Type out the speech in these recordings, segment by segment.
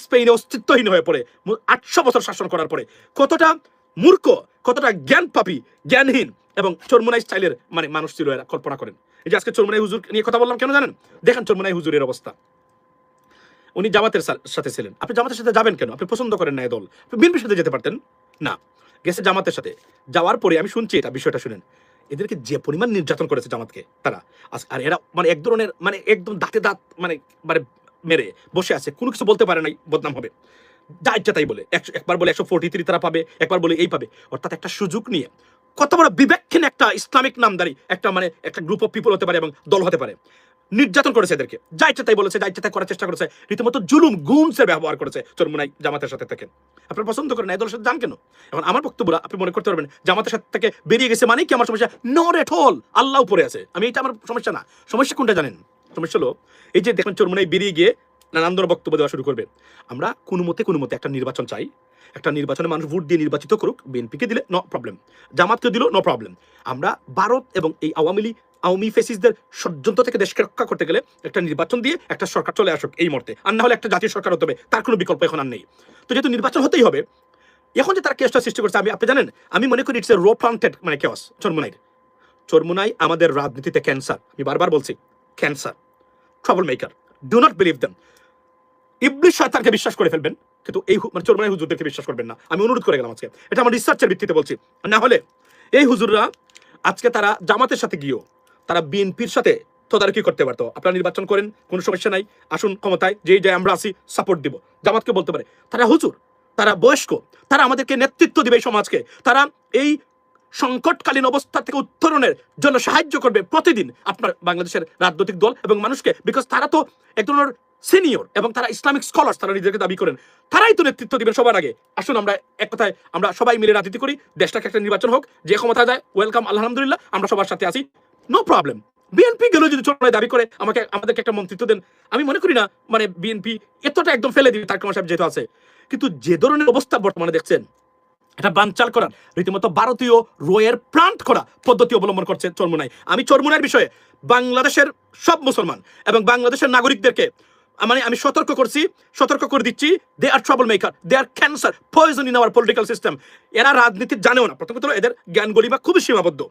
স্পেনে অস্তিত্বহীন হয়ে পড়ে 800 বছর শাসন করার পরে কতটা মূর্খ, কতটা জ্ঞান পাপী, জ্ঞানহীন এবং চরমোনাই স্টাইলের মানে মানুষ ছিল এরা, কল্পনা করেন। এই যে আজকে চরমোনাই হুজুর নিয়ে কথা বললাম কেন জানেন? দেখেন চরমোনাই হুজুরের অবস্থা। উনি জামাতের সাথে ছিলেন। আপনি জামাতের সাথে যাবেন কেন? আপনি পছন্দ করেন না এই দল, বিএনপির সাথে যেতে পারতেন না। গেছে জামাতের সাথে, যাওয়ার পরে আমি শুনছি এটা, বিষয়টা শুনেন, এদেরকে যে পরিমাণ নির্যাতন করেছে জামাতকে তারা, আর এরা মানে এক ধরনের মানে একদম দাঁতে দাঁত মানে মানে মেরে বসে আছে, কোনো কিছু বলতে পারে নাই, বদনাম হবে, যা ইচ্ছা তাই বলে। একবার বলে 143 তারা পাবে, একবার বলে এই পাবে, অর্থাৎ একটা সুযোগ নিয়ে কত বড় বিবেকহীন একটা ইসলামিক নামদারি একটা মানে একটা গ্রুপ অফ পিপল হতে পারে এবং দল হতে পারে। নির্যাতন করেছে এদেরকে, যা ইচ্ছা তাই বলেছে, যা ইচ্ছা তাই করার চেষ্টা করেছে, রীতিমতো জুলুম গুমসের ব্যবহার করেছে চরমোনাই জামাতের সাথে থেকে। আপনারা পছন্দ করেন এই দলের সাথে যান কেন? এখন আমার বক্তব্যটা আপনি মনে করতে পারবেন জামাতের সাথে থেকে বেরিয়ে গেছে মানে কি আমার সমস্যা? নট এট অল, আল্লাহ উপরে আছে, আমি এটা আমার সমস্যা না। সমস্যা কোনটা জানেন? সমস্যা হলো এই যে দেখেন চরমোনাই বেরিয়ে গিয়ে নানান ধরনের বক্তব্য দেওয়া শুরু করবে। আমরা কোনো মতে একটা নির্বাচন চাই, একটা নির্বাচনে মানুষ ভোট দিয়ে নির্বাচিত করুক, বিএনপিকে দিলে নো প্রবলেম, জামাতকে দিল নো প্রবলেম। আমরা ভারত এবং এই আওয়ামী ফেসিসদের ষড়যন্ত্র থেকে দেশকে রক্ষা করতে গেলে একটা নির্বাচন দিয়ে একটা সরকার চলে আসুক এই মুহূর্তে, আর না হলে একটা জাতীয় সরকার হতে হবে, তার কোনো বিকল্প এখন আর নেই। তো যেহেতু নির্বাচন হতেই হবে, এখন যে তারা কেসটা সৃষ্টি করছে আপনি জানেন, আমি মনে করি ইটস এ র প্লান্টেড মানে কেওয়াস। চরমোনাই আমাদের রাজনীতিতে ক্যান্সার, আমি বারবার বলছি cancer, trouble maker, do not believe them. ইবলিস শয়তানকে বিশ্বাস করে ফেলবেন, কিন্তু এই মানে চরমোনাই হুজুরদেরকে বিশ্বাস করবেন না, আমি অনুরোধ করে গেলাম আজকে, এটা আমার রিসার্চের ভিত্তিতে বলছি। না হলে এই হুজুররা আজকে তারা জামাতের সাথে গিয়েও তারা বিএনপির সাথে তদারকি করতে পারতো। আপনারা নির্বাচন করেন, কোনো সমস্যা নাই, আসুন ক্ষমতায়, যেই যে আমরা আসি সাপোর্ট দিব, জামাতকে বলতে পারে। তারা হুজুর, তারা বয়স্ক, তারা আমাদেরকে নেতৃত্ব দিবে এই সমাজকে, তারা এই সংকটকালীন অবস্থা থেকে উত্তরণের জন্য সাহায্য করবে প্রতিদিন আপনার বাংলাদেশের রাজনৈতিক দল এবং মানুষকে, বিকজ তারা তো এক ধরনের সিনিয়র এবং তারা ইসলামিক স্কলার, তারা নিজেকে দাবি করেন, তারাই তো নেতৃত্ব দিবেন সবার আগে। আসুন আমরা এক কথায় আমরা সবাই মিলে রাজনীতি করি, দেশটাকে একটা নির্বাচন হোক, যে ক্ষমতা যায় ওয়েলকাম, আলহামদুলিল্লাহ, আমরা সবার সাথে আছি, নো প্রবলেম। বিএনপি গেল যদি চরমোনাই দাবি করে আমাদেরকে একটা মন্ত্রিত্ব দেন, আমি মনে করি না মানে বিএনপি এতটা একদম ফেলে দিবে, তার সাহেব যেহেতু আছে। কিন্তু যে ধরনের অবস্থা বর্তমানে দেখছেন, এটা বানচাল করার রীতিমতো ভারতীয় রয়ের প্লান্ট করা পদ্ধতি অবলম্বন করছে চরমোনাই। আমি চরমোনাইয়ের বিষয়ে বাংলাদেশের সব মুসলমান এবং বাংলাদেশের নাগরিকদেরকে মানে আমি সতর্ক করে দিচ্ছি, they are trouble maker, they are cancer, poison in our political system. এরা রাজনীতি জানেও না, প্রথম কথা এদের জ্ঞান গলিমা খুবই সীমাবদ্ধ।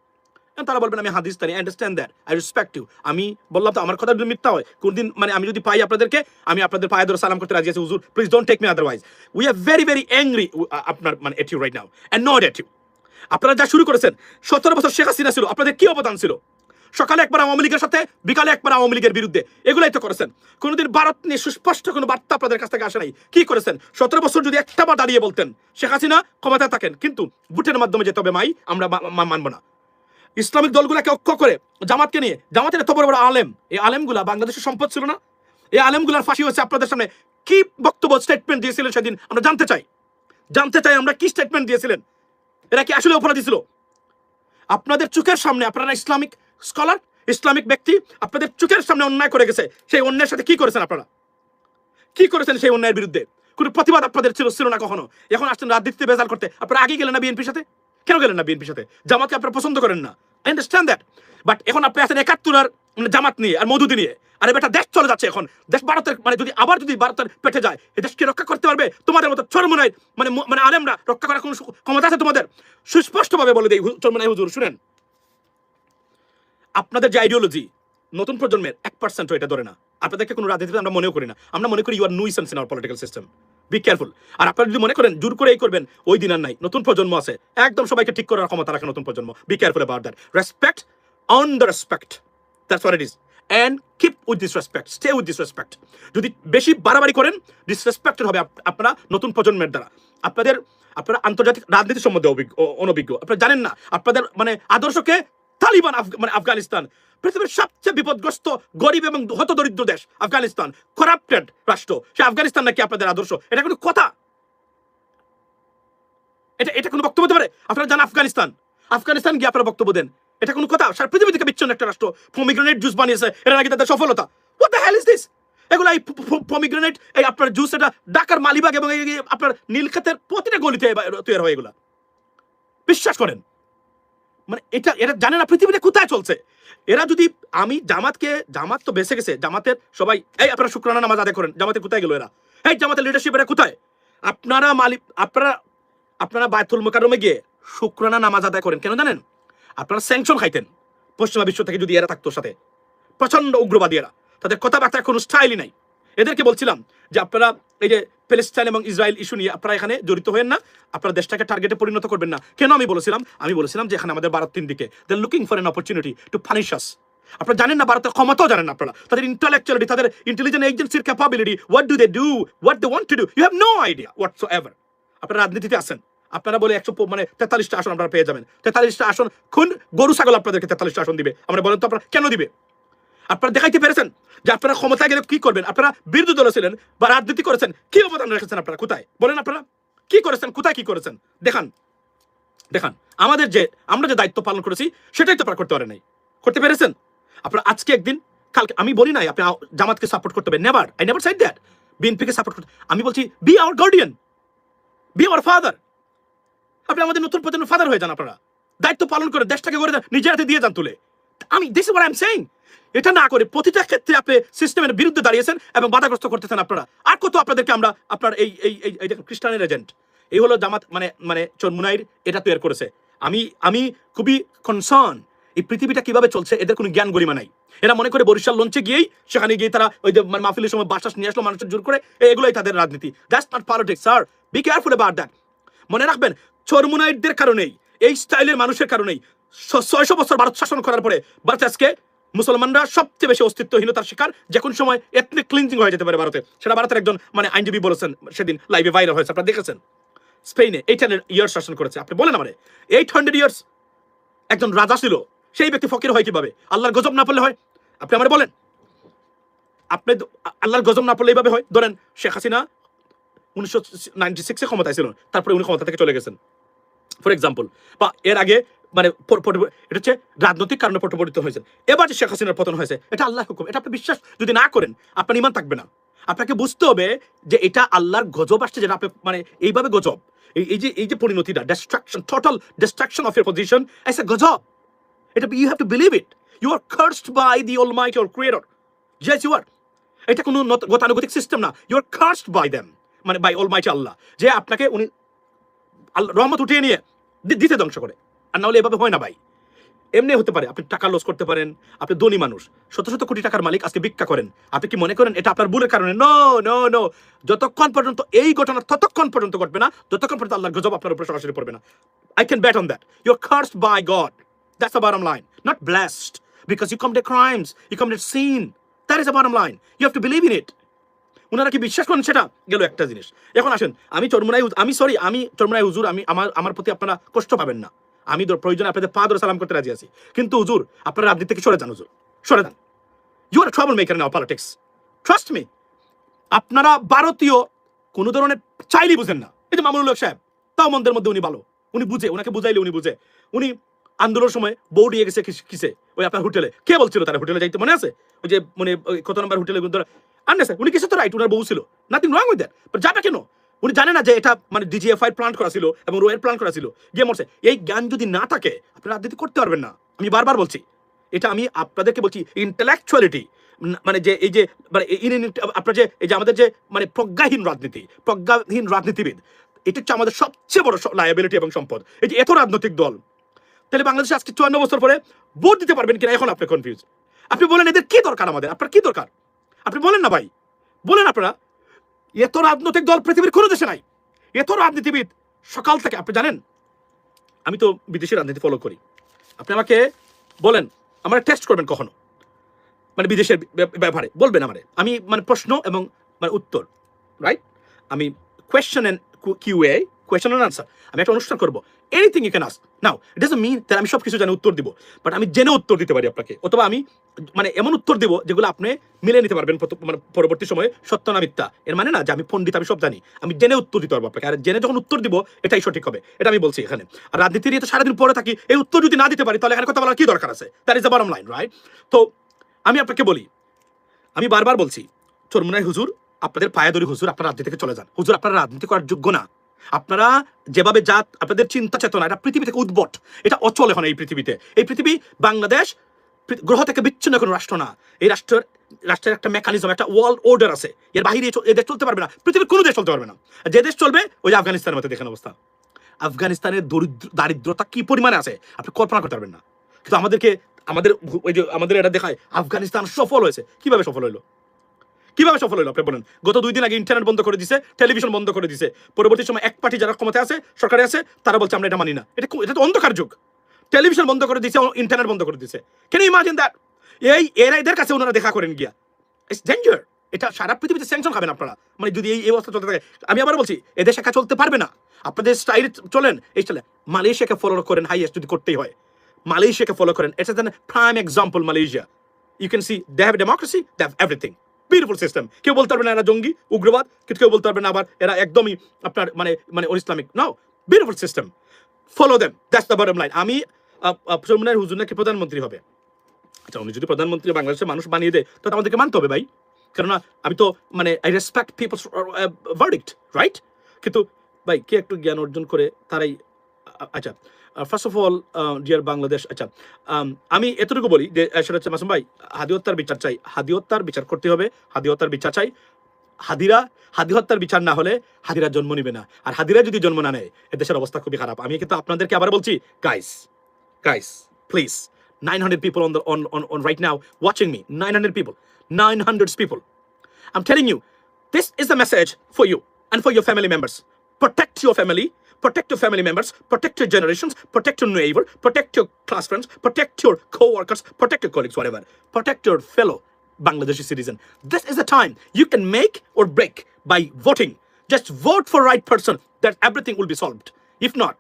তারা বলবেন আমি হাদিসতানি, I understand that, I respect you. আমি বললাম তো আমার কথা যদি মিথ্যা হয় কোনদিন, মানে আমি যদি পাই আপনাদেরকে, আমি আপনাদের পায়ে ধরে সালাম করতে রাজি আছি, হুজুর please don't take me otherwise. We are very very angry আপনার মানে at you right now and not at you. আপনারা যা শুরু করেছেন, 17 বছর শেখ হাসিনা ছিল, আপনাদের কি অবদান ছিল? সকালে একবার আওয়ামী লীগের সাথে, বিকালে একবার আওয়ামী লীগের বিরুদ্ধে, এগুলাই তো করেছেন। কোনোদিন ভারত নিয়ে সুস্পষ্ট কোনো বার্তা আপনাদের কাছ থেকে আসে নাই। কি করেছেন? 17 বছর যদি একটা বার দাঁড়িয়ে বলতেন শেখ হাসিনা ক্ষমতায় থাকেন, কিন্তু ভোটের মাধ্যমে যেতে হবে, মাই আমরা মানবো না। ইসলামিক দলগুলাকে ঐক্য করে জামাতকে নিয়ে, জামাতের এত বড় বড় আলেম, এই আলেমগুলা বাংলাদেশের সম্পদ ছিল না? এই আলেমগুলার ফাঁসি হয়েছে আপনাদের সামনে। কি বক্তব্য স্টেটমেন্ট দিয়েছিলেন সেদিন আমরা জানতে চাই আমরা কি স্টেটমেন্ট দিয়েছিলেন? এরা কি আসলে অপরাধী ছিল? আপনাদের চোখের সামনে, আপনারা ইসলামিক স্কলার, ইসলামিক ব্যক্তি, আপনাদের চোখের সামনে অন্যায় করে গেছে, সেই অন্যায়ের সাথে কি করেছেন আপনারা? কি করেছেন সেই অন্যায়ের বিরুদ্ধে? কোনো প্রতিবাদ আপনাদের ছিল না কখনো। এখন আসছেন রাজনীতিতে বেজাল করতে। আপনারা আগে গেলেন না বিএনপির সাথে? কেন গেলেন না বিএনপির সাথে? জামাতকে আপনারা পছন্দ করেন না, আই আন্ডারস্ট্যান্ড দ্যাট, বাট এখন আপনি আছেন 71 আর জামাত নিয়ে আর মওদুদি নিয়ে। আরে বেটা, দেশ চলে যাচ্ছে এখন, দেশ ভারতের মানে যদি ভারতের পেটে যায়, এই দেশকে রক্ষা করতে পারবে তোমাদের মতো চরমোনাই মানে আলেমরা? রক্ষা করার কোনো ক্ষমতা আছে তোমাদের? সুস্পষ্টভাবে বলে দেই চরমোনাই হুজুর, শুনেন, আপনাদের যে আইডিওলজি নতুন প্রজন্মের 1% এটা ধরে না। আপনাদেরকে কোনো রাজনীতিতে আমরা মনেও করি না, আমরা মনে করি you are nuisance in our political system, be careful. আর আপনারা যদি মনে করেন জোর করে এই করবেন, ওই দিন আর নাই। নতুন প্রজন্ম আছে, একদম সবাইকে ঠিক করার ক্ষমতা রাখে নতুন প্রজন্ম, be careful about that. Respect on the respect, that's what it is, and keep with this respect, stay with this respect. যদি বেশি বাড়াবাড়ি করেন, ডিসরেসপেক্টেড হবে আপনারা নতুন প্রজন্মের দ্বারা। আপনারা আন্তর্জাতিক রাজনীতি সম্বন্ধে অনভিজ্ঞ, আপনারা জানেন না আপনাদের মানে আদর্শকে। তালিবান মানে আফগানিস্তান, পৃথিবীর সবচেয়ে বিপদগ্রস্ত গরিব এবং হতদরিদ্র দেশ আফগানিস্তান, করাপ্টেড রাষ্ট্র, সে আফগানিস্তান নাকি আপনাদের আদর্শ? এটা কোনো কথা? এটা কোনো বক্তব্য হতে পারে? আপনারা জান আফগানিস্তান গিয়ে আপনারা বক্তব্য দেন, এটা কোনো কথা? সারা পৃথিবী থেকে বিচ্ছিন্ন একটা রাষ্ট্র, পমিগ্রেনেট জুস বানিয়েছে, এটা নাকি তাদের সফলতা। What the hell is this? এগুলো এই পমিগ্রেনেট, এই আপনার জুস, এটা ঢাকার মালিবাগ এবং আপনার নীলক্ষেতের প্রতিটা গলিতে তৈরি হয় এগুলা, বিশ্বাস করেন। মানে এটা জানে না পৃথিবীতে কোথায় চলছে। এরা যদি জামাত তো বেঁচে গেছে, জামাতের সবাই এই আপনারা শুকরানা নামাজ আদায় করেন, জামাতে কোথায় গেল এরা? এই জামাতের লিডারশিপ এটা কোথায়? আপনারা মালিক, আপনারা বায়তুল মুকাররমে গিয়ে শুকরানা নামাজ আদায় করেন কেন জানেন? আপনারা স্যাংশন খাইতেন পশ্চিমা বিশ্ব থেকে যদি এরা থাকতো সাথে, প্রচন্ড উগ্রবাদী এরা, তাদের কথাবার্তার কোনো স্টাইলই নাই। এদেরকে বলছিলাম যে আপনারা এই যে প্যালেস্টাইন এবং ইসরায়েল ইস্যু নিয়ে আপনারা এখানে জড়িত হয়েন না, আপনারা দেশটাকে টার্গেটে পরিণত করবেন না। কেন আমি বলেছিলাম যে এখানে আমাদের ভারত 3 দিকে, they are looking for an opportunity to punish us. আপনারা জানেন না ভারতের ক্ষমতাও জানেন না আপনারা, তাদের ইন্টেলেকচুয়ালিটি, তাদের ইন্টেলিজেন্ট এজেন্সির capability, what do they do, what they want to do, you have no idea whatsoever. আপনারা রাজনীতিতে আসেন, আপনারা বলে 43টা আসন আপনারা পেয়ে যাবেন। 43টা আসন কোন গরু ছাগল আপনাদেরকে 43টা আসন দিবে? আমরা বলেন তো আপনারা কেন দিবে? আপনারা দেখাইতে পেরেছেন যে আপনারা ক্ষমতায় গেলে কি করবেন? আপনারা বিরোধী দলে ছিলেন বা রাজনীতি করেছেন, কি অবদান রেখেছেন আপনারা? কোথায় বলেন? আপনারা কি করেছেন? কোথায় কি করেছেন? দেখান। আমরা যে দায়িত্ব পালন করেছি সেটাই তো আপনারা করতে পারেন নাই, করতে পেরেছেন? আপনারা আজকে একদিন, কালকে আমি বলি নাই আপনি জামাতকে সাপোর্ট করতে হবে, never, I never said that. বিএনপিকে সাপোর্ট করতে, আমি বলছি B hour guardian, B hour father. আপনি আমাদের নতুন প্রজন্মের ফাদার হয়ে যান, আপনারা দায়িত্ব পালন করে দেশটাকে করে নিজের হাতে দিয়ে যান তুলে। This is what I am saying. এটা না করে প্রতিটা ক্ষেত্রে আপনি সিস্টেমের বিরুদ্ধে দাঁড়িয়েছেন এবং বাধাগ্রস্ত করতেছেন আপনারা। আর কত আপনাদেরকে আমরা আপনার এই খ্রিস্টানের এজেন্ট, এই হলো জামাত মানে চরমুনাইর এটা তৈরি করেছে। আমি খুবই কনসার্ন এই পৃথিবীটা কিভাবে চলছে, এদের কোনো জ্ঞান গরিমা নাই। এরা মনে করে বরিশাল লঞ্চে গিয়েই সেখানে গিয়ে তারা ওই যে মাহফিলের সময় বাতাস নিয়ে আসলো, মানুষের জোর করে, এগুলোই তাদের রাজনীতি। That's not politics sir, B careful about that. মনে রাখবেন, চরমুনাইটদের কারণেই, এই স্টাইলের মানুষের কারণেই 600 বছর ভারত শাসন করার পরে ভারত আজকে মুসলমানরা সবচেয়ে বেশি অস্তিত্বহীনতার শিকার। যে কোনো সময় এথনিক ক্লিনজিং হয়ে যেতে পারে ভারতে। সেটা ভারতের একজন আইনজীবী বলেছেন, সেদিন লাইভে ভাইরাল হয়েছে, আপনারা দেখেছেন। স্পেনে 800 ইয়ার্স শাসন করেছে। আপনি বলেন আমারে 800 ইয়ার্স একজন রাজা ছিল, সেই ব্যক্তি ফকির হয় কিভাবে? আল্লাহর গজব না পড়লে হয়? আপনি আমারে বলেন, আপনি আল্লাহর গজব না পড়লে এইভাবে হয়? ধরেন শেখ হাসিনা 1996-এ ক্ষমতায় ছিলেন, তারপরে উনি ক্ষমতা থেকে চলে গেছেন ফর এক্সাম্পল, বা এর আগে এটা হচ্ছে রাজনৈতিক কারণে পরিবর্তিত হয়েছে। এবার যে শেখ হাসিনার পতন হয়েছে, এটা আল্লাহর হুকুম। এটা আপনি বিশ্বাস যদি না করেন, আপনার ঈমান থাকবে না। আপনাকে বুঝতে হবে যে এটা আল্লাহর গজব আসছে, যেটা আপনি এইভাবে গজব, এই যে পরিণতিটা, destruction, total destruction of your position, as a গজব। এটা you have to believe it. You are cursed by the almighty, your creator. Yes you are. এটা কোনো গতানুগতিক সিস্টেম না, you are cursed by them, by almighty আল্লাহ, যে আপনাকে উনি রহমত উঠিয়ে নিয়ে দিতে ধ্বংস করে। আর না হলে এভাবে হয় না ভাই। এমনি হতে পারে আপনি টাকা লস করতে পারেন, আপনি ধনী মানুষ, শত শত কোটি টাকার মালিক, আজকে ভিক্ষা করেন। আপনি কি মনে করেন এটা আপনার ভুলের কারণে? নো নো নো, যতক্ষণ পর্যন্ত এই ঘটনা ততক্ষণ পর্যন্ত ঘটবে না যতক্ষণ পর্যন্ত আল্লাহর গজব আপনার উপরে সরাসরি পড়বে না। I can bet on that. You're cursed by God. That's the bottom line. Not blessed because you committed crimes, you committed sin. That is the bottom line. You have to believe in it. উনারা কি বিশ্বাস করেন? সেটা গেল একটা জিনিস। এখন আসেন, আমি চরমুনাই হুজুর, আমার প্রতি আপনারা কষ্ট পাবেন না। আমি প্রয়োজনে আপনাদের পা ধরে সালাম করতে রাজি আছি, কিন্তু হুজুর আপনারা রাজনীতি থেকে সরে যান। হুজুর সরে যান। You are trouble maker in our politics, trust me. আপনারা ভারতীয় কোনো ধরনের চাইলেই বুঝেন না। এই যে মামুনুল হক সাহেব, তাও মন্দের মধ্যে উনি ভালো, উনি বুঝে, ওনাকে বুঝাইলে উনি বুঝে। উনি আন্দোলনের সময় বউ দিয়ে গেছে কিসে, ওই আপনার হোটেলে, কে বলছিল তারা হোটেলে যাইতে, মনে আছে? ওই যে কত নম্বর হোটেলে উনি কিছু তো রাইট, ওনার বউ ছিল, nothing wrong with that, but যাবে কেন? উনি জানে না যে এটা ডিজিএফআই প্ল্যান করা ছিল এবং রোয়ের প্ল্যান করা ছিল, গিয়ে মরছে। এই জ্ঞান যদি না থাকে আপনি রাজনীতি করতে পারবেন না। আমি বারবার বলছি, এটা আমি আপনাদেরকে বলছি। ইন্টেলেকচুয়ালিটি যে এই যে আপনার যে এই যে আমাদের যে প্রজ্ঞাহীন রাজনীতিবিদ, এটা হচ্ছে আমাদের সবচেয়ে বড় লায়াবিলিটি এবং সম্পদ। এই যে এত রাজনৈতিক দল, তাহলে বাংলাদেশে আজকে 54 বছর পরে ভোট দিতে পারবেন কিনা এখন আপনি কনফিউজ। আপনি বলেন এদের কি দরকার, আমাদের আপনার কি দরকার? আপনি বলেন না ভাই, বলেন। আপনারা এত রাজনৈতিক দল পৃথিবীর কোনো দেশে নাই, এত রাজনীতিবিদ সকাল থেকে। আপনি জানেন, আমি তো বিদেশি রাজনীতি ফলো করি। আপনি আমাকে বলেন, আমার টেস্ট করবেন কখনো, বিদেশের ব্যাপারে বলবেন আমারে, আমি প্রশ্ন এবং উত্তর, রাইট? আমি question and QA, question and answer, আমি একটা অনুষ্ঠান করবো। Anything you can ask. Now it doesn't mean that আমি সব কিছু জানি উত্তর দিব, বাট আমি জেনে উত্তর দিতে পারি আপনাকে, অথবা আমি এমন উত্তর দিব যেগুলো আপনি মিলে নিতে পারবেন পরবর্তী সময়ে, সত্য না মিথ্যা। এর মানে না যে আমি পণ্ডিত, আমি সব জানি। আমি জেনে উত্তর দিতে পারবো আপনাকে, আর জেনে যখন উত্তর দিব এটাই সঠিক হবে, এটা আমি বলছি এখানে। আর রাজনীতি নিয়ে তো সারাদিন পরে থাকি, এই উত্তর যদি না দিতে পারি তাহলে এখানে কথা বলার কি দরকার আছে? That is the bottom line, right? তো আমি আপনাকে বলি, আমি বারবার বলছি, চরমুনাই হুজুর, আপনাদের পায়ে ধরি হুজুর, আপনারা রাজনীতি থেকে চলে যান। হুজুর আপনারা রাজনীতি করার যোগ্য না। আপনারা যেভাবে আপনাদের চিন্তা চেতনা, এটা পৃথিবী থেকে উদ্ভট, এটা অচল এখন এই পৃথিবীতে। এই পৃথিবী, বাংলাদেশ গ্রহ থেকে বিচ্ছিন্ন কোনো রাষ্ট্র না। এই রাষ্ট্রের একটা মেকানিজম, একটা ওয়ার্ল্ড অর্ডার আছে। এর বাইরে এই দেশ চলতে পারবে না, পৃথিবীর কোনো দেশ চলতে পারবে না। যে দেশ চলবে ওই যে আফগানিস্তানের মতো দেখেন অবস্থা। আফগানিস্তানের দারিদ্রতা কি পরিমাণে আছে আপনি কল্পনা করতে পারবেন না। কিন্তু আমাদের এটা দেখায় আফগানিস্তান সফল হয়েছে। কিভাবে সফল হইলো? কিভাবে সফল হইলো আপনি বলেন? গত 2 দিন আগে ইন্টারনেট বন্ধ করে দিছে, টেলিভিশন বন্ধ করে দিছে। পরবর্তী সময় এক পার্টি যারা ক্ষমতায় আছে, সরকারে আছে, তারা বলছে আমরা এটা মানি না। এটা তো অন্ধকার যুগ। টেলিভিশন বন্ধ করে দিছে, ইন্টারনেট বন্ধ করে দিছে। Can you imagine that? এদের কাছে ওনারা দেখা করেন গিয়া। It's danger. এটা সারা পৃথিবীতে স্যাংশন খাবেন আপনারা, মানে যদি এই অবস্থা চলতে থাকে। আমি আবার বলছি, এদের একা চলতে পারবে না। আপনাদের স্টাইল চলেন, এই চলে। মালয়েশিয়াকে ফলো করেন, হাইয়েস্ট যদি করতেই হয় মালয়েশিয়াকে ফলো করেন। It's an prime example Malaysia. You can see they have democracy, they have everything. Beautiful system. কেউ বলতে পারবে না এরা জঙ্গি উগ্রবাদ, কিন্তু কেউ বলতে পারবে না আবার এরা একদমই আপনার মানে Islamic. No, beautiful system. Follow them, that's the bottom line. আমি চরমুনাইর হুজুর নাকি প্রধানমন্ত্রী হবে। আচ্ছা, উনি যদি প্রধানমন্ত্রী বাংলাদেশের মানুষ বানিয়ে দেয়, তো আমাদেরকে মানতে হবে ভাই। কেননা আমি তো I respect people's verdict, right? কিন্তু ভাই কে একটু জ্ঞান অর্জন করে তারাই। আচ্ছা, first of all dear Bangladesh, আচ্ছা আমি এতটুকু বলি যে সেটা হচ্ছে মাসুম ভাই, হাদি হত্যার বিচার চাই। হাদি হত্যার বিচার করতে হবে, হাদি হত্যার বিচার চাই। হাদি হত্যার বিচার না হলে হাদিরা জন্ম নিবে না। আর হাদিরা যদি জন্ম না নেয়, দেশের অবস্থা খুবই খারাপ। আমি কিন্তু আপনাদেরকে আবার বলছি, guys, please, 900 people on right now watching me. 900 people. I'm telling you, this is the message for you and for your family members. Protect your family, protect your family members, protect your generations, protect your neighbor, protect your class friends, protect your co-workers, protect your colleagues, whatever. Protect your fellow Bangladeshi citizen. This is the time you can make or break by voting. Just vote for right person, that everything will be solved. If not,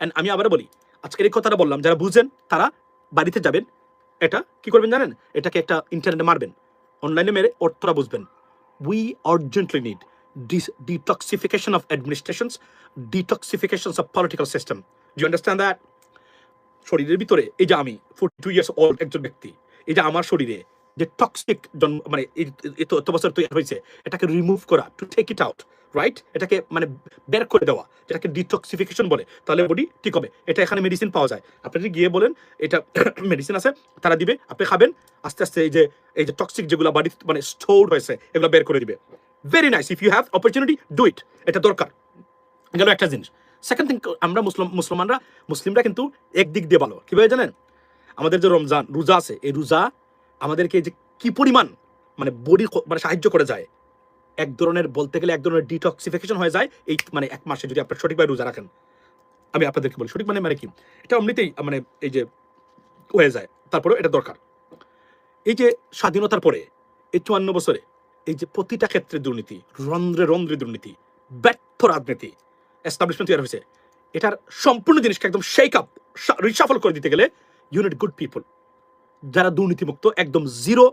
and আমি আবার বলি, আজকের এই কথাটা বললাম, যারা বুঝেন তারা বাড়িতে যাবেন, এটা কি করবেন জানেন? এটাকে একটা ইন্টারনেটে মারবেন, অনলাইনে মেরে অর্থটা বুঝবেন। We urgently need detoxification of administrations, detoxifications of political system. Do you understand that? শরীরের ভিতরে এই যে আমি 42 years old একজন ব্যক্তি, এই যে আমার শরীরে যে টক্সিক মানে এত বছর তৈরি হয়েছে, এটাকে রিমুভ করা, to take it out, right? এটাকে মানে বের করে দেওয়া, যেটাকে ডিটক্সিফিকেশন বলে, তাহলে বডি ঠিক হবে। এটা এখানে মেডিসিন পাওয়া যায়। আপনি যদি গিয়ে বলেন এটা মেডিসিন আছে, তারা দিবে, আপনি খাবেন, আস্তে আস্তে এই যে টক্সিক যেগুলো বাড়ি মানে স্টোর হয়েছে এগুলো বের করে দিবে। Very nice, if you have opportunity do it. এটা দরকার। গেল একটা জিনিস। সেকেন্ড থিং, আমরা মুসলিমরা কিন্তু একদিক দিয়ে ভালো, কিভাবে জানেন? আমাদের যে রমজান রোজা আছে, এই রোজা আমাদেরকে যে কি পরিমাণ মানে বডি মানে সাহায্য করে যায়, এক ধরনের বলতে গেলে এক ধরনের ডিটক্সিফিকেশন হয়ে যায় এই মানে 1 মাসে যদি আপনার সঠিকভাবে রোজা রাখেন। আমি আপনাদেরকে বলি সঠিক মানে কি, এটা এমনিতেই মানে এই যে হয়ে যায়। তারপরেও এটা দরকার। এই যে স্বাধীনতার পরে এই 54 বছরে এই যে প্রতিটা ক্ষেত্রে দুর্নীতি, রন্ধ্রে দুর্নীতি, ব্যর্থ রাজনীতি এস্টাবলিশমেন্ট তৈরি হয়েছে, এটার সম্পূর্ণ জিনিসকে একদম শেক আপ, রিশাফল করে দিতে গেলে ইউ নিড গুড পিপল, যারা দুর্নীতিমুক্ত, একদম জিরো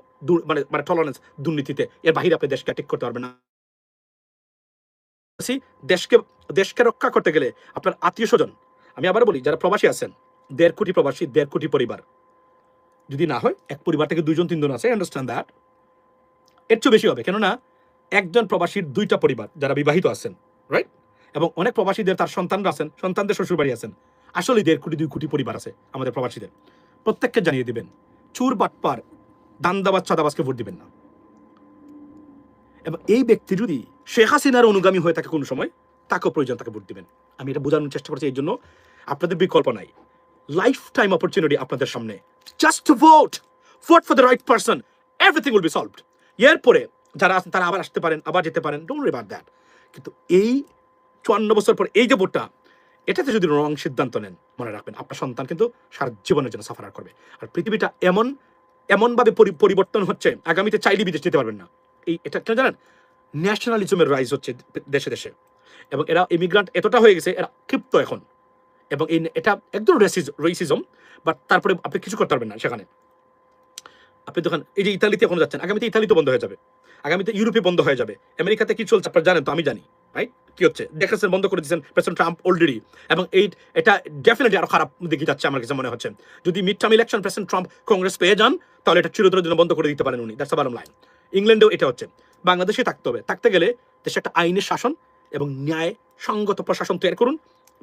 মানে টলারেন্স দুর্নীতিতে। এর বাহিরে আপনি দেশকে ঠিক করতে পারবেন না। দেশকে রক্ষা করতে গেলে আপনার আত্মীয় স্বজন, আমি আবার বলি যারা প্রবাসী আছেন, 1.5 কোটি প্রবাসী, 1.5 কোটি পরিবার, যদি না হয় এক পরিবার থেকে 2 জন 3 জন আছে, আন্ডারস্ট্যান্ড দ্যাট, এর চেয়ে বেশি হবে। কেননা একজন প্রবাসীর 2টা পরিবার যারা বিবাহিত আছেন, রাইট? এবং অনেক প্রবাসীদের তার সন্তানরা আছেন, সন্তানদের শ্বশুর বাড়ি আছেন। আসলে 1.5 কোটি 2 কোটি পরিবার আছে আমাদের প্রবাসীদের। প্রত্যেককে জানিয়ে দিবেন, চুর বাটপার দান্দাবাজ চাঁদাবাজকে ভোট দিবেন না। এবং এই ব্যক্তি যদি শেখ হাসিনার অনুগামী হয়ে থাকে কোনো সময়, তাকেও প্রয়োজন তাকে ভোট দিবেন। আমি এটা বোঝানোর চেষ্টা করছি, এই জন্য আপনাদের বিকল্প নাই, লাইফ টাইম অপরচুনিটি আপনাদের সামনে। Just vote for the right person, everything will be solved. এরপরে যারা আছেন তারা আবার আসতে পারেন, আবার যেতে পারেন, ডোন্ট ওয়ারি অ্যাবাউট দ্যাট। কিন্তু এই 54 বছর পর এই যে ভোটটা, এটাতে যদি রং সিদ্ধান্ত নেন, মনে রাখবেন আপনার সন্তান কিন্তু সারা জীবনের জন্য সাফার করবে। আর পৃথিবীটা এমনভাবে পরিবর্তন হচ্ছে, আগামীতে চাইলে বিদেশ যেতে পারবেন না। এটা কেন জানেন? ন্যাশনালিজমের রাইজ হচ্ছে দেশে দেশে, এবং এরা ইমিগ্রান্ট এতটা হয়ে গেছে, এরা ক্ষিপ্ত এখন। এবং এটা একদম রেসিজম, বাট তারপরে আপনি কিছু করতে পারবেন না সেখানে। আপনি দেখেন এই যে ইতালিতে এখন যাচ্ছেন, আগামীতে ইতালিতে বন্ধ হয়ে যাবে, আগামীতে ইউরোপে বন্ধ হয়ে যাবে, আমেরিকাতে কি চলছে আপনারা জানেন তো, আমি জানি, রাইট? কি হচ্ছে দেখেছেন, বন্ধ করে দিচ্ছেন প্রেসিডেন্ট ট্রাম্প অলরেডি। এবং এটা ডেফিনেটলি আরো খারাপ দিকে যাচ্ছে আমার কাছে মনে হচ্ছে। যদি mid term election president Trump Congress পেয়ে যান, তাহলে এটা চিরতরের জন্য বন্ধ করে দিতে পারেন উনি। That's the bottom line. ইংল্যান্ডেও এটা হচ্ছে। বাংলাদেশে থাকতে হবে, থাকতে গেলে দেশে একটা আইনের শাসন এবং ন্যায় সঙ্গত প্রশাসন তৈরি করুন।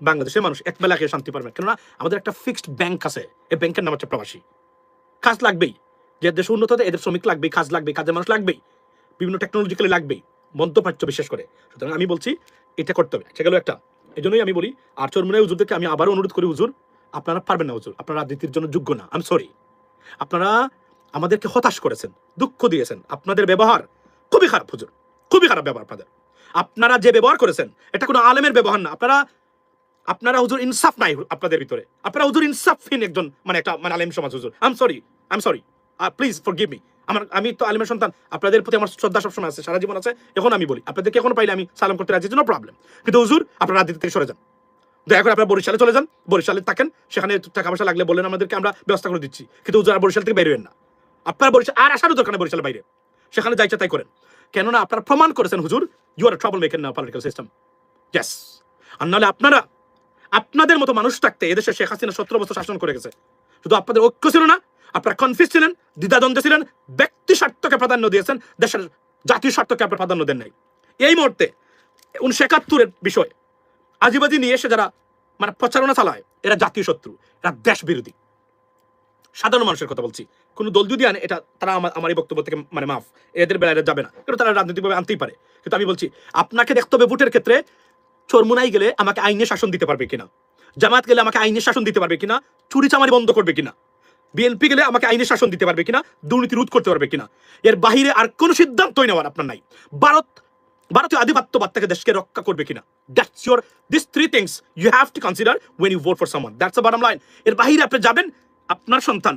বাংলাদেশের মানুষ এক বেলা খেয়ে শান্তি পারবে, কেননা আমাদের একটা ফিক্সড ব্যাংক আছে, এই ব্যাংকের নাম হচ্ছে প্রবাসী। কাজ লাগবেই, যে দেশ উন্নত হতে এদের শ্রমিক লাগবেই, কাজ লাগবেই, কাজের মানুষ লাগবেই, বিভিন্ন টেকনোলজিক্যালি লাগবেই, মধ্যপ্রাচ্য বিশেষ করে। সুতরাং আমি বলছি এটা করতে হবে, সেগুলো একটা। এই জন্যই আমি বলি, আর চরমুনাই হুজুরদেরকে আমি আবারও অনুরোধ করি, হুজুর আপনারা পারবেন না, হুজুর আপনারা রাজনীতির জন্য যোগ্য না, আমি সরি। আপনারা আমাদেরকে হতাশ করেছেন, দুঃখ দিয়েছেন, আপনাদের ব্যবহার খুবই খারাপ হুজুর, খুবই খারাপ ব্যবহার আপনাদের। আপনারা যে ব্যবহার করেছেন এটা কোনো আলেমের ব্যবহার না। আপনারা হুজুর ইনসাফ নাই আপনাদের ভিতরে, আপনারা হুজুর ইনসাফহীন একজন মানে একটা মানে আলেম সমাজ হুজুর। I am sorry, please forgive me. আমি তো আলেমের সন্তান, আপনাদের প্রতি আমার শ্রদ্ধা সবসময় আছে, সারা জীবন আছে। এখন আমি বলি আপনাদেরকে এখন পাইলে আমি সালাম করতে রাজি, নো প্রবলেম। কিন্তু হুজুর আপনারা রাজনীতি থেকে সরে যান, দয়া করে আপনারা বরিশালে চলে যান, বরিশালে থাকেন, সেখানে টাকা পয়সা লাগলে বলেন আমাদেরকে, আমরা ব্যবস্থা করে দিচ্ছি। কিন্তু হুজুর আর বরিশাল থেকে বাইরে হন না, আপনারা বরিশাল আর আসারও দরকার নেই বরিশালের বাইরে, সেখানে যা ইচ্ছা তাই করেন। কেননা আপনারা প্রমাণ করেছেন হুজুর ইউ আর ট্রাবল মেকার না পলিটিক্যাল সিস্টেম। ইয়েস, আর নাহলে আপনাদের মতো মানুষ থাকতে এদেশে শেখ হাসিনা 17 বছর শাসন করে গেছে। শুধু আপনাদের ঐক্য ছিল না, আপনারা কনফিউজ ছিলেন, দ্বিধাদ্বন্দ্বে ছিলেন, ব্যক্তি স্বার্থকে প্রাধান্য দিয়েছেন, দেশের জাতীয় স্বার্থকে আপনারা প্রাধান্য দেন নাই। এই মুহূর্তে 1971 বিষয় আজিবাজি নিয়ে এসে যারা মানে প্রচারণা চালায়, এরা জাতীয় শত্রু, এরা দেশ বিরোধী। সাধারণ মানুষের কথা বলছি, কোনো দল যদি আনে এটা তারা আমার এই বক্তব্য থেকে মানে মাফ, এদের বেলায় যাবে না, কিন্তু তারা রাজনৈতিকভাবে আনতেই পারে। কিন্তু আমি বলছি আপনাকে দেখতে হবে ভোটের ক্ষেত্রে চরমুনাই গেলে আমাকে আইনে শাসন দিতে পারবে কিনা, জামাত গেলে আমাকে আইনে শাসন দিতে পারবে কিনা, চুরি চামারি বন্ধ করবে কিনা, বিএনপি গেলে আমাকে আইনে শাসন দিতে পারবে কিনা, দুর্নীতি রোধ করতে পারবে কিনা। এর বাহিরে আর কোনো সিদ্ধান্তই নেওয়ার আপনার নাই। ভারতীয় আধিপত্যবাদ থেকে দেশকে রক্ষা করবে কিনা, that's your this 3 things you have to consider when you vote for someone. That's the bottom line. এর বাহিরে আপনি যাবেন, আপনার সন্তান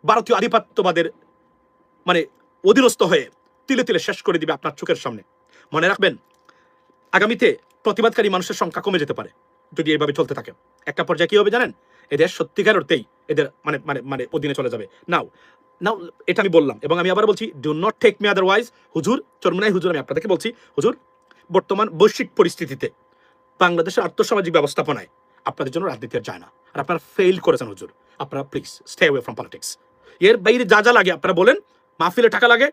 ভারতীয় আধিপত্যবাদের মানে অধীনস্থ হয়ে তিলে তিলে শেষ করে দিবে আপনার চোখের সামনে। মনে রাখবেন, আগামীতে প্রতিবাদকারী মানুষের সংখ্যা কমে যেতে পারে যদি এইভাবে চলতে থাকে। একটা পর্যায়ে কি হবে জানেন, এদের সত্যিকার অর্থেই এদের মানে মানে মানে অধীনে চলে যাবে। নাও এটা আমি বললাম, এবং আমি আবার বলছি, do not take me otherwise. হুজুর চরমুনাই হুজুর আমি আপনাদেরকে বলছি, হুজুর বর্তমান বৈশ্বিক পরিস্থিতিতে বাংলাদেশের আর্থসামাজিক ব্যবস্থাপনায় আপনাদের জন্য রাজনীতি আর যায় না, আর আপনারা ফেইল করেছেন হুজুর। আপনারা please stay away from politics. এর বাইরে যা যা লাগে আপনারা বলেন, মাহফিলে টাকা লাগে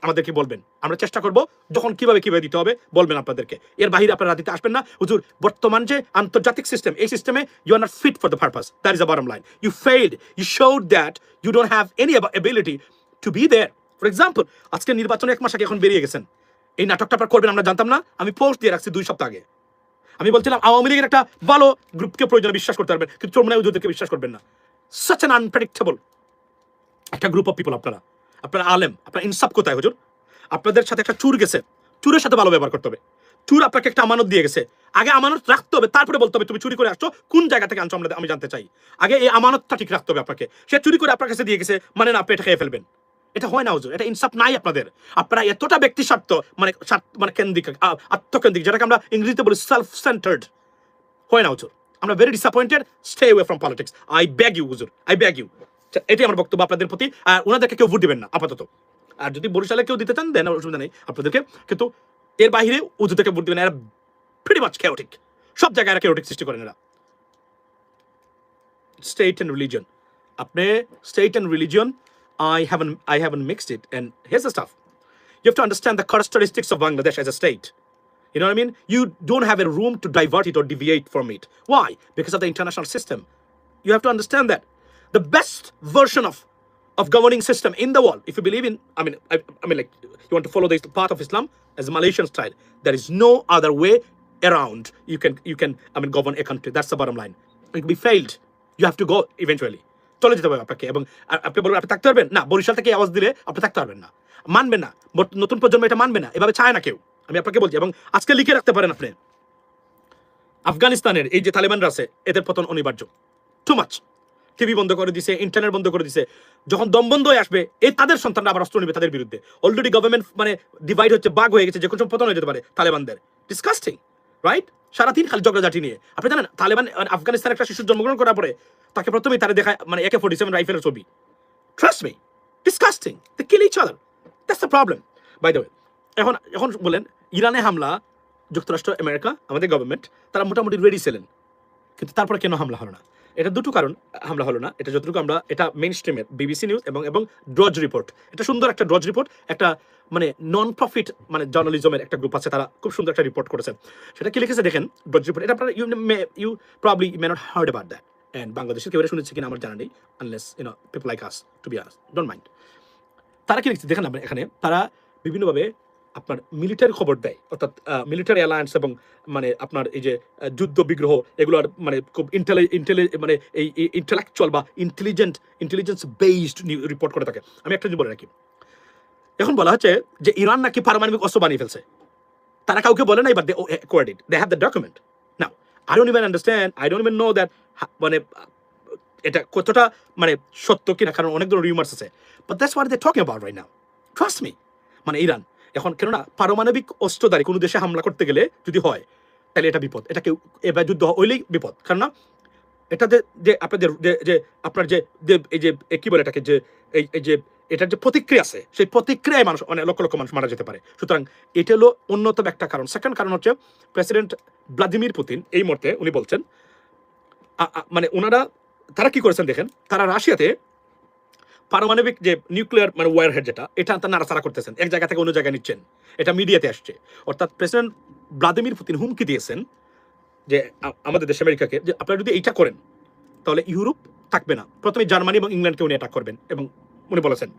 আমাদেরকে বলবেন, আমরা চেষ্টা করব যখন কিভাবে দিতে হবে বলবেন আপনাদেরকে। এর বাইরে আপনারা রাজনীতি আসবেন না হুজুর। বর্তমান যে আন্তর্জাতিক সিস্টেম, এই সিস্টেমে you are not fit for the purpose, that is the bottom line. You failed, you showed that you don't have any ability to be there. For example, আজকে নির্বাচনে 1 মাস আগে এখন বেরিয়ে গেছেন, এই নাটকটা আপনারা করবেন আমরা জানতাম না। আমি পোস্ট দিয়ে রাখছি 2 সপ্তাহ আগে, আমি বলছিলাম আওয়ামী লীগের একটা ভালো গ্রুপকে প্রয়োজনে বিশ্বাস করতে পারবেন, কিন্তু চরমুনাই হুজুরদেরকে বিশ্বাস করবেন না। সাচ অ্যান আনপ্রেডিক্টেবল একটা গ্রুপ অফ পিপল। আপনারা আলেম, আপনার ইনসাফ কোথায় হুজুর? আপনাদের সাথে একটা চুর গেছে, চুরের সাথে ভালো ব্যবহার করতে হবে। চুর আপনাকে একটা আমানত দিয়ে গেছে, আগে আমানত রাখতে হবে, তারপরে বলতে হবে তুমি চুরি করে আসছো, কোন জায়গা থেকে আনছো আমি জানতে চাই। আগে এই আমানতটা ঠিক রাখতে হবে আপনাকে। সে চুরি করে আপনার কাছে দিয়ে গেছে মানে না আপনি এটা খেয়ে ফেলবেন, এটা হয় না হুজুর, এটা ইনসাফ নাই আপনাদের। আপনারা এতটা ব্যক্তি স্বার্থ মানে কেন্দ্রিক, আত্মকেন্দ্রিক, যেটাকে আমরা ইংরেজিতে বলি সেলফ সেন্টার্ড, হয় না হুজুর। আমরা very disappointed, stay away from politics, I beg you হুজুর, আই বেগ ইউ। এটাই আমার বক্তব্য আপনাদের প্রতি। আর ওনাদেরকে কেউ ভোট দিবেন না আপাতত, আর যদি বরিশালে কেউ দিতে চান দেন, অসুবিধা নেই আপনাদেরকে, কিন্তু এর বাইরে হুজুরদেরকে ভোট দিবেন। এরা প্রিটি মাচ chaotic, সব জায়গায় এরা chaotic সৃষ্টি করেন এরা। স্টেট এন্ড রিলিজিয়ন, আপনি state and religion I haven't mixed it, and here's the stuff. You have to understand the characteristics of Bangladesh as a state. You know what I mean? You don't have a room to divert it or deviate from it. Why? Because of the international system. You have to understand that the best version of governing system in the world, if you believe in, I mean like you want to follow the path of Islam as a Malaysian style, there is no other way around. You can govern a country. That's the bottom line. It will be failed. You have to go eventually. চলে যেতে হবে আপনাকে, এবং আপনি বলবেন আপনি থাকতে পারবেন না, বরিশাল থেকে আওয়াজ দিলে আপনি থাকতে পারবেন না, মানবেন না, নতুন প্রজন্ম এটা মানবে না, এভাবে চায় না কেউ, আমি আপনাকে বলছি। এবং আজকে লিখে রাখতে পারেন আপনি, আফগানিস্তানের এই যে তালেবানরা আছে এদের পতন অনিবার্য, টু মাচ। টিভি বন্ধ করে দিছে, ইন্টারনেট বন্ধ করে দিছে, যখন দম বন্ধ হয়ে আসবে এই তাদের সন্তানরা আবার অস্ত্র নেবে তাদের বিরুদ্ধে। অলরেডি গভর্নমেন্ট মানে ডিভাইড হচ্ছে, বাগ হয়ে গেছে, যে কোনো পতন হয়ে যেতে পারে তালেবানদের। Disgusting, right? সারাদিন খালি ঝগড়াঝাটি নিয়ে। আপনি জানেন তালেবান আফগানিস্তানের একটা শিশু জন্মগ্রহণ করার পরে তাকে প্রথমেই তারা দেখায় মানে AK-47 রাইফেলের ছবি। Trust me, disgusting, they kill each other, that's the problem. By the way, এখন বলেন ইরানে হামলা, যুক্তরাষ্ট্র, আমেরিকা, আমাদের গভর্নমেন্ট তারা মোটামুটি রেডি ছিলেন, কিন্তু তারপরে কেন হামলা হলো না? এটা দুটো কারণ হামলা হলো না। এটা যতটুকু আমরা, এটা মেইন স্ট্রিমের BBC নিউজ এবং ড্রজ রিপোর্ট, এটা সুন্দর একটা ড্রজ রিপোর্ট, একটা মানে নন প্রফিট মানে জার্নালিজমের একটা গ্রুপ আছে, তারা খুব সুন্দর একটা রিপোর্ট করেছেন। সেটা কি লিখেছে দেখেন, ড্রজ রিপোর্ট। এটা আপনারা you probably may not heard about that. And বাংলাদেশের কেউ শুনেছে কিনা আমার জানা নেই, unless people like us to be us, don't mind. তারা কি লিখছে দেখেন আপনি এখানে, তারা বিভিন্নভাবে আপনার মিলিটারি খবর দেয়, অর্থাৎ মিলিটারি অ্যালায়েন্স এবং মানে আপনার এই যে যুদ্ধ বিগ্রহ এগুলোর মানে খুব মানে এই ইন্টেলেকচুয়াল বা ইন্টেলিজেন্স বেসড রিপোর্ট করে থাকে। আমি একটা জিনিস বলে রাখি, এখন বলা হচ্ছে যে ইরান নাকি পারমাণবিক অস্ত্র বানিয়ে ফেলছে, তারা কাউকে বলে নাই, but they acquired it, they have the document. Now I don't even understand, I don't even know that মানে এটা কতটা মানে সত্য কিনা, কারণ অনেক ধরনের রিউমার্স আছে, but that's what they talking about right now, trust me. মানে ইরান এখন, কেননা পারমাণবিক অস্ত্রধারী কোনো দেশে হামলা করতে গেলে যদি হয় তাহলে এটা বিপদ, এটা কেউ এবার যুদ্ধ হইলেই বিপদ, কারণ এটাতে যে আপনাদের যে আপনার যে এই যে কি বলে এটাকে, যে এই যে এটার যে প্রতিক্রিয়া আছে, সেই প্রতিক্রিয়ায় মানুষ অনেক লক্ষ লক্ষ মানুষ মারা যেতে পারে। সুতরাং এটা হলো অন্যতম একটা কারণ। সেকেন্ড কারণ হচ্ছে প্রেসিডেন্ট ভ্লাদিমির পুতিন এই মুহূর্তে উনি বলছেন মানে ওনারা তারা কি করেছেন দেখেন, তারা রাশিয়াতে পারমাণবিক যে নিউক্লিয়ার মানে ওয়ার হেড যেটা, এটা তারা নাড়াচাড়া করতেছেন, এক জায়গা থেকে অন্য জায়গায় নিচ্ছেন, এটা মিডিয়াতে আসছে। অর্থাৎ প্রেসিডেন্ট ভ্লাদিমির পুতিন হুমকি দিয়েছেন যে আমাদের দেশ আমেরিকাকে, যে আপনারা যদি এইটা করেন তাহলে ইউরোপ থাকবে না, প্রথমে জার্মানি এবং ইংল্যান্ডকে উনি অ্যাটাক করবেন, এবং উনি বলেছেন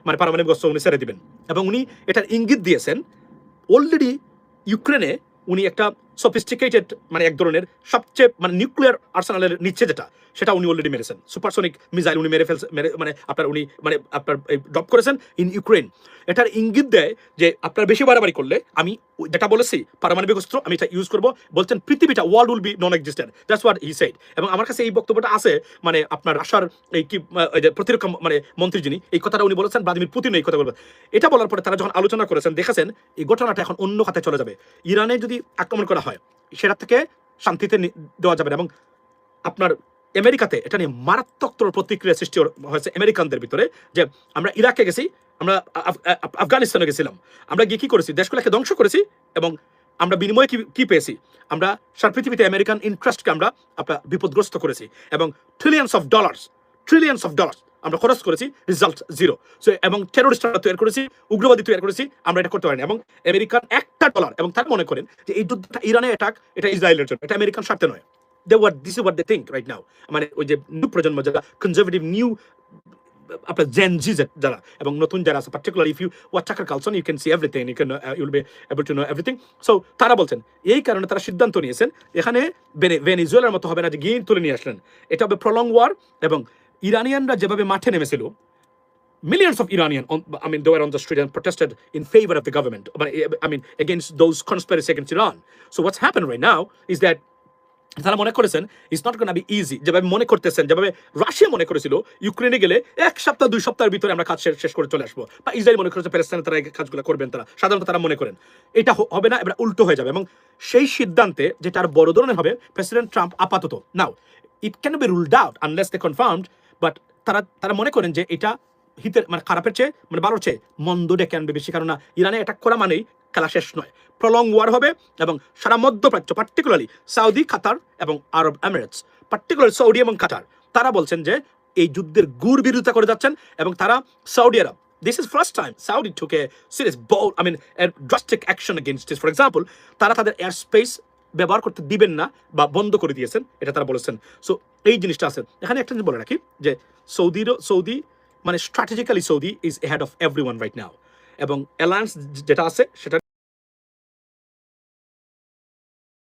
মানে পারমাণবিক অস্ত্র উনি ছেড়ে দিবেন, এবং উনি এটার ইঙ্গিত দিয়েছেন অলরেডি ইউক্রেনে উনি একটা সফিস্টিকেটেড মানে এক ধরনের সবচেয়ে মানে নিউক্লিয়ার আর্সেনালের নিচ্ছে যেটা, সেটা উনি অলরেডি মেরেছেন, সুপারসনিক মিসাইল উনি মেরে মানে আপনার উনি মানে আপনার ড্রপ করেছেন ইন ইউক্রেন। এটার ইঙ্গিত দেয় যে আপনার বেশি বাড়াবাড়ি করলে আমি যেটা বলেছি পারমাণবিক অস্ত্র আমি এটা ইউজ করবো, বলছেন পৃথিবীটা world will be non existent, that's what he said. এবং আমার কাছে এই বক্তব্যটা আছে, মানে আপনার রাশিয়ার এই কি প্রতিরক্ষা মানে মন্ত্রী যিনি, এই কথাটা উনি বলেছেন, ভ্লাদিমির পুতিন এই কথা বলবেন। এটা বলার পরে তারা যখন আলোচনা করেছেন দেখেছেন এই ঘটনাটা এখন অন্য খাতে চলে যাবে, ইরানে যদি আক্রমণ করা হয় সেটা থেকে শান্তিতে দেওয়া যাবে না, এবং আপনার আমেরিকাতে এটা নিয়ে মারাত্মক প্রতিক্রিয়া সৃষ্টি হয়েছে আমেরিকানদের ভিতরে, যে আমরা ইরাকে গেছি, আমরা আফগানিস্তানে গেছিলাম, আমরা গিয়ে কি করেছি, দেশগুলোকে ধ্বংস করেছি, এবং আমরা বিনিময়ে কি পেয়েছি, আমরা সারা পৃথিবীতে আমেরিকান ইন্টারেস্টকে আমরা আপনার বিপদগ্রস্ত করেছি, এবং ট্রিলিয়ন্স অফ ডলার্স আমরা খরচ করেছি, রেজাল্ট জিরো। সো এবং টেরোরিস্টরা তৈরি করেছি, উগ্রবাদী তৈরি করেছি, আমরা এটা করতে পারিনি, এবং আমেরিকান $1 এবং তারা মনে করেন যে এই যুদ্ধটা ইরানের অ্যাটাক এটা ইসরায়েলের জন্য, এটা আমেরিকান স্বার্থে নয়। This is what they think right now. মানে ওই যে নিউ প্রজন্ম যারা কনজারভেটিভ নিউ আপনার জেন জি যারা এবং নতুন যারা আছে, পার্টিকুলার ইফ ইউ ওয়াচ চাকার culture you can see everything, you will be able to know everything. So তারা বলছেন এই কারণে তারা সিদ্ধান্ত নিয়েছেন এখানে ভেনেজুয়েলার মতো হবে না যে গিয়ে তুলে নিয়ে আসলেন, এটা হবে প্রলং ওয়ার। এবং ইরানিয়ানরা যেভাবে মাঠে নেমেছিল, millions of Iranian, they were on the street and protested in favor of the government. Against those conspiracy against Iran. So what's happened right now is that তারা মনে করেছেন it's not gonna be easy, যেভাবে মনে করতেছেন, যেভাবে Russia মনে করেছিল ইউক্রেনে গেলে 1 সপ্তাহ 2 সপ্তাহের ভিতরে আমরা কাজ শেষ করে চলে আসবো, বা ইসরায়েল মনে করেছে প্যালেস্টাইনে তারা এই কাজগুলো করবেন, তারা সাধারণত তারা মনে করেন এটা হবে না, এবার উল্টো হয়ে যাবে। এবং সেই সিদ্ধান্তে যেটা আর বড় ধরনের হবে, প্রেসিডেন্ট ট্রাম্প আপাতত now it can be ruled out unless they confirmed, but তারা মনে করেন যে এটা হিতের মানে খারাপের চেয়ে মানে ভালোর চেয়ে মন্দ ডেকে আনবে বেশি, কারণ ইরানে অ্যাটাক করা মানেই খেলা শেষ নয়, প্রলং ওয়ার হবে। এবং সারা মধ্যপ্রাচ্য, পার্টিকুলারলি সাউদি, কাতার এবং আরব এমিরেটস, পার্টিকুলার সৌদি এবং কাতার, তারা বলছেন যে এই যুদ্ধের গুড় বিরোধিতা করে যাচ্ছেন, এবং তারা Saudi Arab, this is first time Saudi took a serious bold a drastic action against this. For example, তারা তাদের এয়ার স্পেস ব্যবহার করতে দিবেন না বা বন্ধ করে দিয়েছেন, এটা তারা বলেছেন। সো এই জিনিসটা আছে এখানে। একটা জিনিস বলে রাখি যে সৌদি মানে strategically Saudi is ahead of everyone right now, এবং অ্যালায়েন্স যেটা আছে সেটা